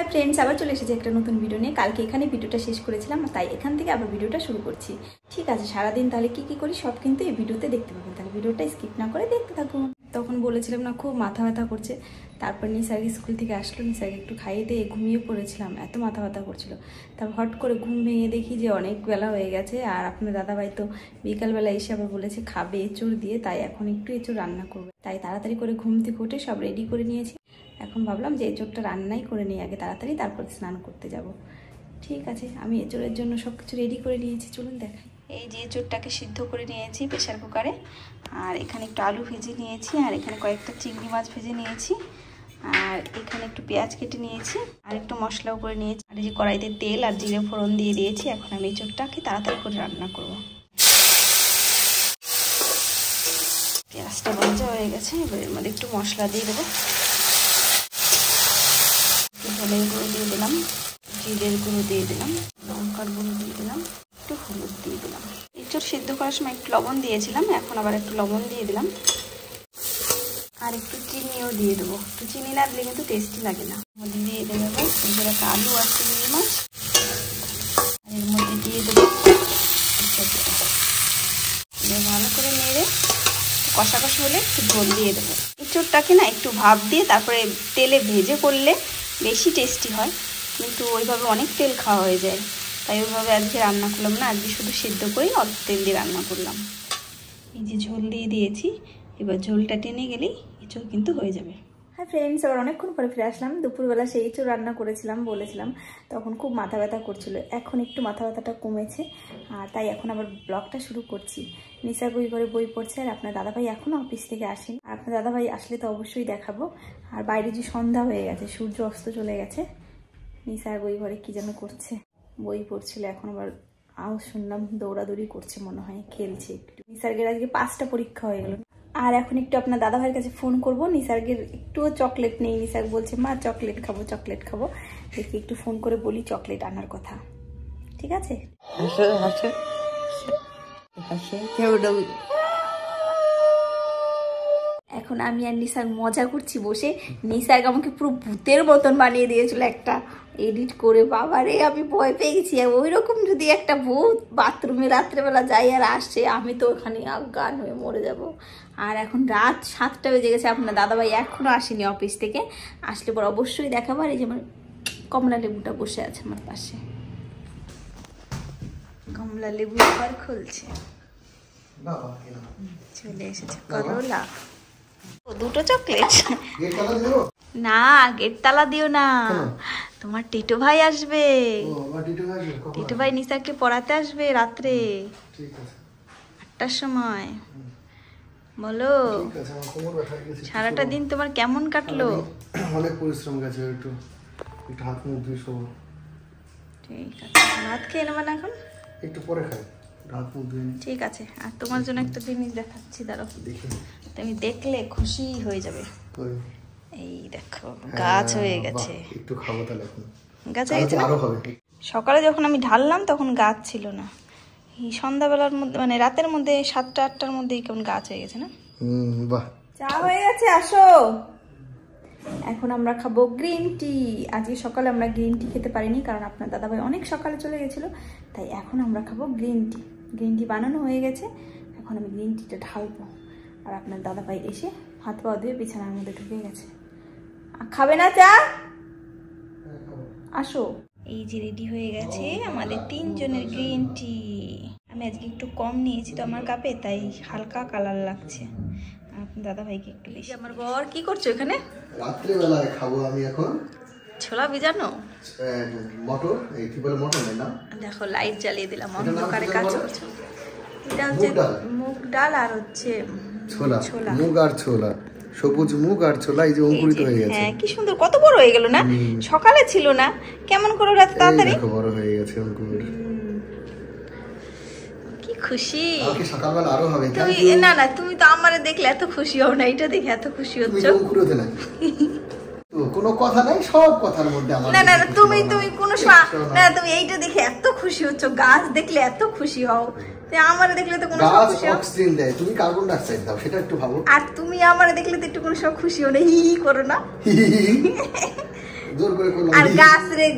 Hi friends, আবার চলে এসেছি একটা নতুন ভিডিও নিয়ে। কালকে এখানে ভিডিওটা শেষ করেছিলাম, তাই এখান থেকে আবার ভিডিওটা শুরু করছি। ঠিক আছে, সারাদিন তাহলে কি করি সব কিন্তু এই ভিডিওতে দেখতে পাবেন। তাহলে ভিডিওটা স্কিপ না করে দেখতে থাকুন। তখন বলেছিলাম না খুব মাথা ব্যথা করছে, তারপর নিসার্গ স্কুল থেকে আসলো, নিসার্গে একটু খাইয়ে দিয়ে ঘুমিয়ে পড়েছিলাম, এত মাথা ব্যথা করছিল। তারপর হট করে ঘুম ভেঙে দেখি যে অনেক বেলা হয়ে গেছে, আর আপনার দাদাভাই তো বিকালবেলা এসে আবার বলেছে খাবে এঁচড় দিয়ে, তাই এখন একটু এঁচড় রান্না করবে। তাই তাড়াতাড়ি করে ঘুম থেকে উঠে সব রেডি করে নিয়েছি। এখন ভাবলাম যে এঁচড়টা রান্নাই করে নিই আগে তাড়াতাড়ি, তারপর স্নান করতে যাব। ঠিক আছে, আমি এঁচড়ের জন্য সব কিছু রেডি করে নিয়েছি, চলুন দেখাই। এই যে এঁচড়টাকে সিদ্ধ করে নিয়েছি প্রেশার কুকারে, আর এখানে একটু আলু ভেজে নিয়েছি, আর এখানে কয়েকটা চিংড়ি মাছ ভেজে নিয়েছি, আর এখানে একটু পেঁয়াজ কেটে নিয়েছি, আর একটু মশলাও করে নিয়েছি, আর এই যে কড়াইতে তেল আর জিরে ফোড়ন দিয়ে দিয়েছি। এখন আমি এঁচড়টাকে তাড়াতাড়ি করে রান্না করব। পেঁয়াজটা ভাজা হয়ে গেছে, এবার এর মধ্যে একটু মশলা দিয়ে দেবো। ধনের গুঁড়ো দিয়ে দিলাম, জিরের গুঁড়ো দিয়ে দিলাম, লঙ্কার গুঁড়ো দিয়ে দিলাম, একটু হলুদ দিয়ে দিলাম। এঁচড় সিদ্ধ করার সময় একটু লবণ দিয়েছিলাম, এখন আবার একটু লবণ দিয়ে দিলাম, আর একটু চিনিও দিয়ে দেবো। একটু চিনি না দিলে কিন্তু টেস্টি লাগে না। মধ্যে দিয়ে দেবো এবার একটা আলু আর চিংড়ি মাছ, আর এর মধ্যে দিয়ে দেবো ভালো করে নেড়ে কষা কষা হলে একটু ঝোল দিয়ে দেবো। এঁচড়টাকে না একটু ভাপ দিয়ে তারপরে তেলে ভেজে করলে বেশি টেস্টি হয়, কিন্তু ওইভাবে অনেক তেল খাওয়া হয়ে যায়, তাই ওইভাবে আজকে রান্না করলাম না। আজকে শুধু সিদ্ধ করেই অল্প তেল দিয়ে রান্না করলাম। এই যে ঝোল দিয়ে দিয়েছি, এবার ঝোলটা টেনে গেলেই এঁচড় কিন্তু হয়ে যাবে। হ্যাঁ ফ্রেন্ডস, আবার অনেকক্ষণ পরে ফিরে আসলাম। দুপুরবেলা সেই এঁচড় রান্না করেছিলাম বলেছিলাম, তখন খুব মাথা ব্যথা করছিল, এখন একটু মাথা ব্যথাটা কমেছে, আর তাই এখন আবার ব্লগটা শুরু করছি। নিসার্গ ওই ঘরে বই পড়ছে, আর আপনার দাদাভাই এখনও অফিস থেকে আসেন। আর আপনার দাদাভাই আসলে তো অবশ্যই দেখাবো। আর বাইরে যে সন্ধ্যা হয়ে গেছে, সূর্য অস্ত চলে গেছে। নিসার্গ ওই ঘরে কি যেন করছে, বই পড়ছিল, এখন আবার আওয়াজ শুনলাম দৌড়াদৌড়ি করছে, মনে হয় খেলছে একটু। নিসার্গের আজকে 5টা পরীক্ষা হয়ে গেল। আর এখন একটু আপনার দাদাভাইয়ের কাছে ফোন করব। নিসার্গের একটুও চকলেট নেই, নিসার্গ বলছে মা চকলেট খাবো চকলেট খাবো। দেখি একটু ফোন করে বলি চকলেট আনার কথা, ঠিক আছে? এখন আমি আর নিসার্গ মজা করছি বসে। নিসার্গ আমাকে পুরো ভূতের মতন বানিয়ে দিয়েছিল একটা এডিট করে, বাবারে আমি ভয় পেয়ে গেছি। ওই রকম যদি একটা ভূত বাথরুমে রাত্রেবেলা যাই আর আসছে, আমি তো ওখানে অজ্ঞান হয়ে মরে যাব। আর এখন রাত 7টা বেজে গেছে, আপনার দাদাভাই এখনো আসেনি অফিস থেকে, আসলে পর অবশ্যই দেখাবো। আর এই যে আমার কমলা লেবুটা বসে আছে আমার পাশে, কমলা লেবু আবার খুলছে, চলে এসেছে করলা। দুটো চকলেট না, গেট তালা দিও না, তোমার টিটু ভাই আসবে। টিটু ভাই নিসারকে পড়াতে আসবে রাত্রে 8টার সময়। বলো সারাটা দিন তোমার কেমন কাটলো? অনেক পরিশ্রম গেছে, একটু হাত মুখ ধুয়ে শোবো। ঠিক আছে, ভাত খেয়ে নেবে না এখন? একটু পরে খাই, হাত মুখ ধুয়ে। ঠিক আছে, আর তোমার জন্য একটা জিনিস দেখাচ্ছি, দাঁড়াও, তুমি দেখলে খুশি হয়ে যাবে। এই দেখো গাছ হয়ে গেছে, একটু খাবো তাহলে। এখন গাছ হয়ে গেছে, আরো হবে। সকালে যখন আমি ঢাললাম তখন গাছ ছিল না, এই সন্ধ্যাবেলার মধ্যে মানে রাতের মধ্যে 7টা 8টার মধ্যেই কেমন গাছ হয়ে গেছে না? বাহ, চা হয়ে গেছে, আসো। এখন আমরা খাবো গ্রিন টি। আজকে সকালে আমরা গ্রিন টি খেতে পারিনি, কারণ আপনার দাদাভাই অনেক সকালে চলে গেছিল, তাই এখন আমরা খাবো গ্রিন টি। গ্রিন টি বানানো হয়ে গেছে, এখন আমি গ্রিন টিটা ঢালবো। আর আপনার দাদাভাই এসে হাত পা ধুয়ে বিছানার মধ্যে ঢুকে গেছে। খাবে না চা? আসো। এই যে রেডি হয়ে গেছে আমাদের 3 জনের গ্রিন টি। আমি আজকে একটু কম নিয়েছি তো আমার কাপে, তাই হালকা কালার লাগছে। দাদা ভাইকে একটু বেশি। আমার বর কি করছো এখানে? রাত্রে বেলায় খাবো আমি এখন ছোলা ভিজানো মটর। এই কি বলে মটর না, দেখো লাইট জ্বালিয়ে দিলাম, অন্ধকারে কাজ করছো। এটা হচ্ছে মুগ ডাল আর হচ্ছে ছোলা, মুগ আর ছোলা, সবুজ মুগ আর ছোলা। এই যে অঙ্কুরিত হয়ে গেছে। হ্যাঁ, কি সুন্দর, কত বড় হয়ে গেল না? সকালে ছিল না, কেমন করে রাত তাড়াতাড়ি বড় হয়ে গেছে অঙ্কুর। কি খুশি। কালকে সকালবেলা আরো হবে। তুমি না না, তুমি তো আমারে দেখলে এত খুশি হও না, এটা দেখে এত খুশি হচ্ছ। তুমি অঙ্কুর হতে না তো কোনো কথা নাই, সব কথার মধ্যে আমার। না না না, তুমি কোনো না, তুমি এইটা দেখে এত খুশি হচ্ছ, গাছ দেখলে এত খুশি হও, আমারে দেখলে তো কোনো খুশি হও। অক্সিজেন দেয়, তুমি কার্বন ডাই অক্সাইড দাও, সেটা একটু ভাবো। আর তুমি আমারে দেখলে তো একটু কোনো সব খুশি হও না, হি হি করো না। জোর করে করলাম। আর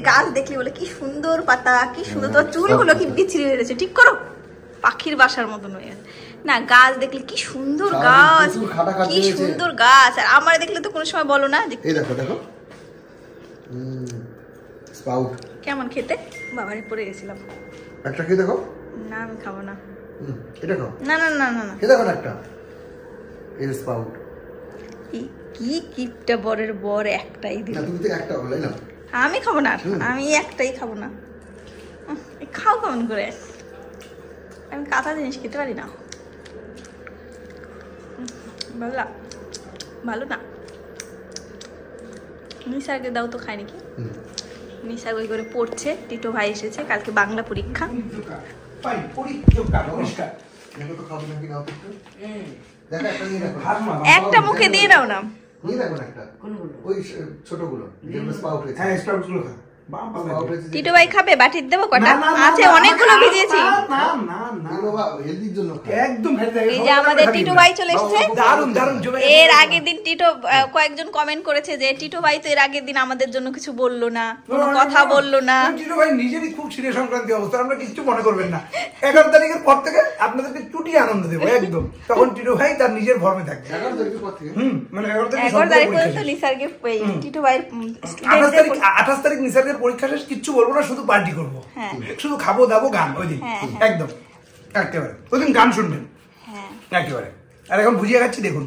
গাছ দেখলে বলে কি সুন্দর পাতা, কি সুন্দর, তোমার চুলগুলো কি বিচ্ছিরি হয়ে গেছে, ঠিক করো, পাখির বাসার মতন হয়ে গেছে। না গাছ দেখলে কি সুন্দর গাছ, কি সুন্দর গাছ। আর আমার দেখলে তো কোনো সময় বলো না যে এই দেখো দেখো স্পাউট কেমন খেতে। বাবারে পড়ে গেছিলাম। একটা খেয়ে দেখো। না আমি খাবো না। এটা খাও। না না না না না খেয়ে দেখো একটা। এই স্পাউট কি কিপটা বরের বর একটাই দিল। না তুমি তো একটা বললে না। আমি খাবো না, আমি একটাই খাবো না। খাও কেমন করে, আমি কাঁচা জিনিস খেতে পারি না। ভালো না। নিসারকে দাও তো, খায় নাকি। নিসার ওই করে পড়ছে, টিটো ভাই এসেছে, কালকে বাংলা পরীক্ষা। একটা মুখে দিয়ে দাও না। টিটো ভাই খাবে, বাটির দেবো কটা আছে, অনেকগুলো ভিজিয়েছি। এই যে আমাদের টিটো ভাই চলে এসেছে। এর আগের দিন টিটো কয়েকজন কমেন্ট করেছে যে টিটো ভাই তো এর আগের দিন আমাদের জন্য কিছু বললো না, কোনো কথা বললো না। টিটো ভাই নিজেরই খুব সিরিয়াস সংক্রান্তি অবস্থা, আমরা কিছু মনে করবেন না। 11 তারিখের পর থেকে আপনাদেরকে চুটিয়ে আনন্দ দেবো একদম। তখন টিটো ভাই তার নিজের ভরমে থাকবে। 11 তারিখ পর্যন্ত নিসারকে টিটো ভাই 28 তারিখ নিসারের পরীক্ষা শেষ, কিচ্ছু বলবো না, শুধু পার্টি করবো, শুধু খাবো দাবো গান ওই দিন একদম একেবারে। ওই দিন গান শুনবেন একেবারে। আর এখন ভুজিয়া খাচ্ছি, দেখুন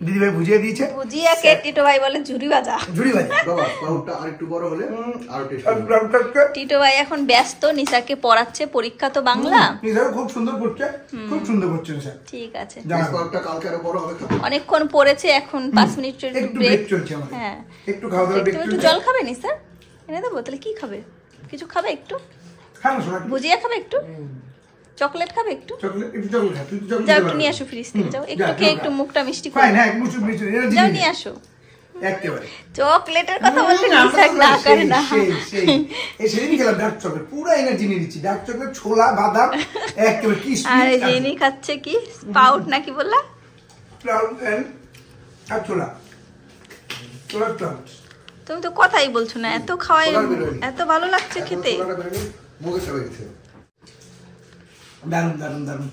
দিদি ভাই ভুজিয়া দিয়েছে। ভুজিয়া কে টিটো ভাই বলে ঝুরি ভাজা। ঝুরি ভাজা বাবা পাউডারটা আরেকটু বড় হলে আরো টেস্ট। টিটো ভাই এখন ব্যস্ত, নিসাকে পড়াচ্ছে, পরীক্ষা তো বাংলা। নিসার খুব সুন্দর পড়ছে, খুব সুন্দর পড়ছে নিসার। ঠিক আছে, পাউডারটা কালকে আরো বড় হবে। অনেকক্ষণ পড়েছে, এখন 5 মিনিটের ব্রেক চলছে আমাদের। হ্যাঁ একটু খাওয়া দাওয়া ব্রেক। একটু জল খাবে নিসার? এনে দেবো তাহলে। কি খাবে? কিছু খাবে একটু? খাও না, ভুজিয়া খাবে একটু? চকলেট খাবে একটু? চকলেট একটু চকলেট খা, তুই চকলেট যাও একটু নিয়ে আসো ফ্রিজ থেকে, যাও একটু খেয়ে একটু মুখটা মিষ্টি করে না, এক মুঠো মিষ্টি যাও নিয়ে আসো। একেবারে চকলেটের কথা বলতে নিসার না করে না। এই সেদিন খেলাম ডার্ক চকলেট, পুরো এনার্জি নিয়ে দিচ্ছি। ডার্ক চকলেট, ছোলা, বাদাম একেবারে কি সুন্দর। আরে জেনি খাচ্ছে কি স্পাউট নাকি বললা? স্প্রাউট আর ছোলা, ছোলা স্প্রাউট। তুমি তো কথাই বলছো না, এত খাওয়াই এত ভালো লাগছে খেতে। দারুন দারুন দারুন।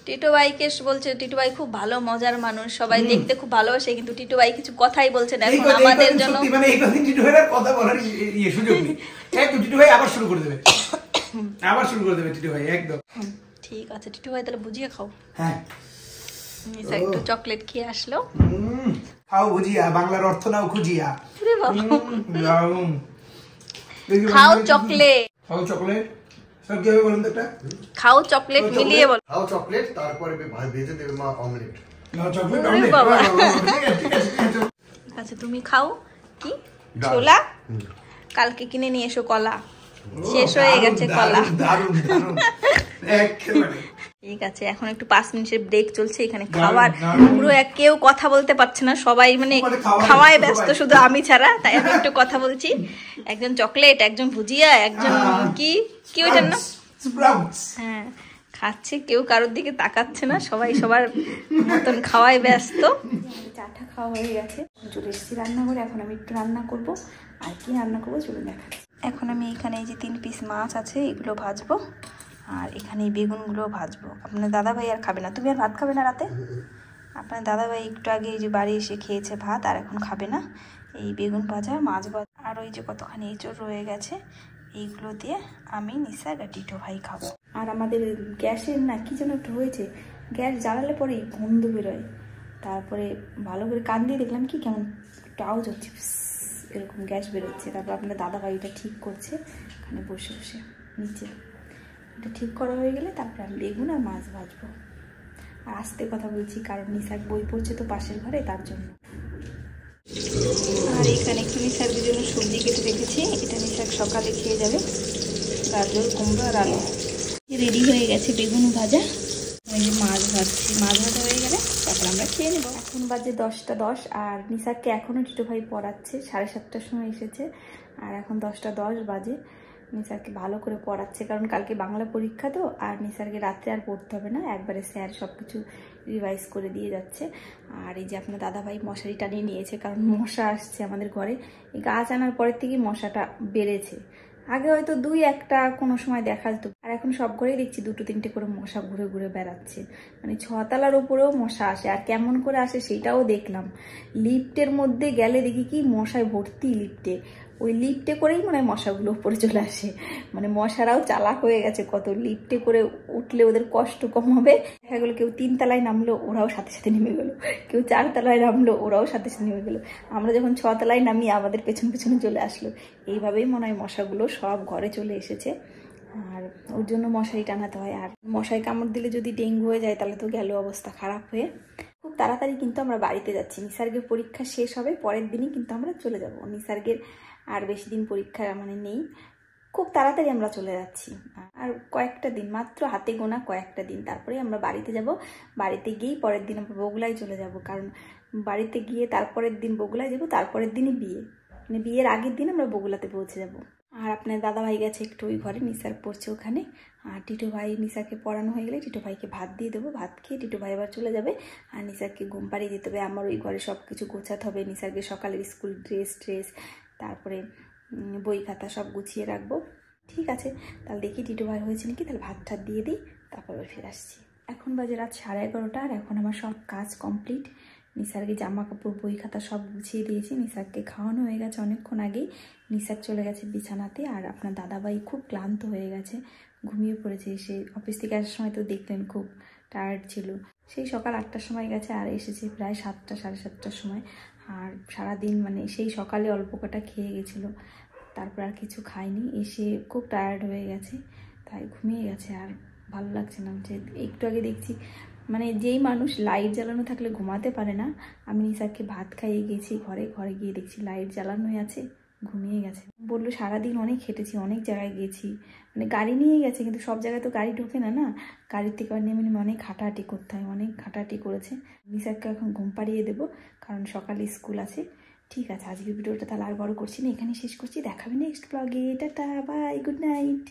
টিটো ভাইকে বলছে টিটো ভাই খুব ভালো মজার মানুষ, সবাই দেখতে খুব ভালোবাসে, কিন্তু টিটো ভাই কিছু কথাই বলছে না এখন আমাদের জন্য। মানে এই কথা টিটো ভাইয়ের কথা বলার সুযোগ নেই। একদম টিটো ভাই আবার শুরু করে দেবে, আবার শুরু করে দেবে টিটো ভাই একদম। ঠিক আছে টিটো ভাই তাহলে ভুজিয়া খাও। হ্যাঁ নিসা একটু চকলেট খেয়ে আসলো। খাও ভুজিয়া, বাংলার অর্থ নাও খুজিয়া। খাও চকলেট, খাও চকলেট। সব কি হবে বলুন তো একটা? খাও চকলেট মিলিয়ে বল। খাও চকলেট, তারপরে ভেজে দেবে মা অমলেট। নাও চকলেট অমলেট। আচ্ছা তুমি খাও কি ছোলা, কালকে কিনে নিয়ে এসো কলা, শেষ হয়ে গেছে কলা। দারুন দারুন একেবারে। ঠিক আছে এখন একটু 5 মিনিটের ব্রেক চলছে এখানে খাবার। পুরো কেউ কথা বলতে পারছে না, সবাই মানে খাওয়ায় ব্যস্ত, শুধু আমি ছাড়া। তাই আমি একটু কথা বলছি। একজন চকলেট, একজন ভুজিয়া, একজন কি কি ওইটার না হ্যাঁ খাচ্ছে, কেউ কারোর দিকে তাকাচ্ছে না, সবাই সবার মতন খাওয়ায় ব্যস্ত। চাটা খাওয়া হয়ে গেছে, চলে এসেছি রান্নাঘরে। এখন আমি একটু রান্না করব, আর কি রান্না করবো চলুন দেখাচ্ছি। এখন আমি এখানে এই যে 3 পিস মাছ আছে এগুলো ভাজবো, আর এখানে এই বেগুনগুলো ভাজবো। আপনার দাদাভাই আর খাবে না। তুমি আর ভাত খাবে না রাতে? আপনার দাদাভাই একটু আগে এই যে বাড়ি এসে খেয়েছে ভাত, আর এখন খাবে না। এই বেগুন ভাজা, মাছ ভাজা, আর ওই যে কতখানি এঁচড় রয়ে গেছে, এইগুলো দিয়ে আমি নিসা আর টিটো ভাই খাবো। আর আমাদের গ্যাসের না কি যেন একটু হয়েছে, গ্যাস জ্বালালে পরেই গন্ধ বেরোয়। তারপরে ভালো করে কান দিয়ে দেখলাম কি কেমন একটু আওয়াজ হচ্ছে, এরকম গ্যাস বেরোচ্ছে। তারপর আপনার দাদাভাই এটা ঠিক করছে এখানে বসে বসে নিচে। এটা ঠিক করা হয়ে গেলে তারপরে আমি বেগুন আর মাছ ভাজবো। আর আস্তে কথা বলছি কারণ নিসাক বই পড়ছে তো পাশের ঘরে, তার জন্য। আর এখানে একটু নিসাকের জন্য সবজি কেটে রেখেছি, এটা নিসাক সকালে খেয়ে যাবে। গাজর, কুমড়ো আর আলু রেডি হয়ে গেছে। বেগুন ভাজা, ওই যে মাছ ভাজছি। মাছ ভাজা হয়ে গেলে তারপর আমরা খেয়ে নেবো। এখন বাজে 10টা 10, আর নিসাককে এখনও টিটো ভাই পড়াচ্ছে। 7:30টার সময় এসেছে, আর এখন 10টা 10 বাজে। নিসারকে ভালো করে পড়াচ্ছে, কারণ কালকে বাংলা পরীক্ষা তো। আর নিসারকে রাত্রে আর পড়তে হবে না, একবারে স্যার সব কিছু রিভাইজ করে দিয়ে যাচ্ছে। আর এই যে আপনার দাদাভাই মশারি টানিয়ে নিয়েছে, কারণ মশা আসছে আমাদের ঘরে। এই গাছ আনার পরের থেকেই মশাটা বেড়েছে। আগে হয়তো 2-1টা কোনো সময় দেখা যেত, আর এখন সব ঘরেই দেখছি 2-3টে করে মশা ঘুরে ঘুরে বেড়াচ্ছে। মানে 6তলার উপরেও মশা আসে, আর কেমন করে আসে সেটাও দেখলাম। লিফটের মধ্যে গেলে দেখি কি মশায় ভর্তি লিফটে, ওই লিফটে করেই মনে হয় মশাগুলো উপরে চলে আসে। মানে মশারাও চালাক হয়ে গেছে কত, লিফটে করে উঠলে ওদের কষ্ট কম হবে। দেখা গেলো কেউ 3 তলায় নামলো, ওরাও সাথে সাথে নেমে গেলো, কেউ 4 তলায় নামলো, ওরাও সাথে সাথে নেমে গেলো। আমরা যখন 6 তলায় নামি আমাদের পেছন পেছনে চলে আসলো। এইভাবেই মনে হয় মশাগুলো সব ঘরে চলে এসেছে, আর ওর জন্য মশারি টানাতে হয়। আর মশারি কামড় দিলে যদি ডেঙ্গু হয়ে যায় তাহলে তো গেল অবস্থা খারাপ হয়ে। খুব তাড়াতাড়ি কিন্তু আমরা বাড়িতে যাচ্ছি, নিসর্গের পরীক্ষা শেষ হবে পরের দিনই কিন্তু আমরা চলে যাব। নিসর্গের আর বেশি দিন পরীক্ষা মানে নেই, খুব তাড়াতাড়ি আমরা চলে যাচ্ছি। আর কয়েকটা দিন, মাত্র হাতে গোনা কয়েকটা দিন, তারপরে আমরা বাড়িতে যাব। বাড়িতে গিয়েই পরের দিন আমরা বগুলায় চলে যাব, কারণ বাড়িতে গিয়ে তারপরের দিন বগুলায় যাব, তারপরের দিনই বিয়ে, মানে বিয়ের আগের দিন আমরা বগুলাতে পৌঁছে যাব। আর আপনার দাদাভাই গেছে একটু ওই ঘরে, নিসার পড়ছে ওখানে। আর টিটু ভাই, নিসারকে পড়ানো হয়ে গেলে টিটু ভাইকে ভাত দিয়ে দেবো, ভাত খেয়ে টিটু ভাই আবার চলে যাবে। আর নিসারকে ঘুম পাড়িয়ে দিতে হবে। আমার ওই ঘরে সব কিছু গোছাতে হবে, নিসারকে সকালের স্কুল ড্রেস, তারপরে বই খাতা সব গুছিয়ে রাখবো। ঠিক আছে, তাহলে দেখি টিটু ভাই হয়েছে নাকি, তাহলে ভাত ঠাত দিয়ে দিই, তারপর ফিরে আসছি। এখন বাজে রাত 11:30, আর এখন আমার সব কাজ কমপ্লিট। নিসারকে জামা কাপড় বই খাতা সব গুছিয়ে দিয়েছি, নিসারকে খাওয়ানো হয়ে গেছে অনেকক্ষণ আগেই। নিসার চলে গেছে বিছানাতে, আর আপনার দাদাভাই খুব ক্লান্ত হয়ে গেছে, ঘুমিয়ে পড়েছে। এসে অফিস থেকে আসার সময় তো দেখলেন খুব টায়ার্ড ছিল। সেই সকাল 8টার সময় গেছে, আর এসেছে প্রায় 7টা, 7:30টার সময়। আর সারাদিন মানে সেই সকালে অল্প কটা খেয়ে গেছিলো, তারপর আর কিছু খায়নি। এসে খুব টায়ার্ড হয়ে গেছে, তাই ঘুমিয়ে গেছে। আর ভালো লাগছে না, যে একটু আগে দেখছি মানে যেই মানুষ লাইট জ্বালানো থাকলে ঘুমাতে পারে না, আমি নিসারকে ভাত খাইয়ে গেছি ঘরে গিয়ে দেখছি লাইট জ্বালানোই আছে, ঘুমিয়ে গেছে। বললো সারাদিন অনেক হেঁটেছি, অনেক জায়গায় গেছি, মানে গাড়ি নিয়ে গেছে, কিন্তু সব জায়গায় তো গাড়ি ঢোকে না, গাড়ির থেকে নেমে অনেক হাঁটাহাঁটি করতে হয়, অনেক হাঁটাহাঁটি করেছে। নিসারকে এখন ঘুম পাড়িয়ে দেবো, কারণ সকালে স্কুল আছে। ঠিক আছে, আজকের ভিডিওটা তাহলে আর বড় করছি না, এখানে শেষ করছি। দেখাবে নেক্সট ব্লগে। Tata, bye, good night.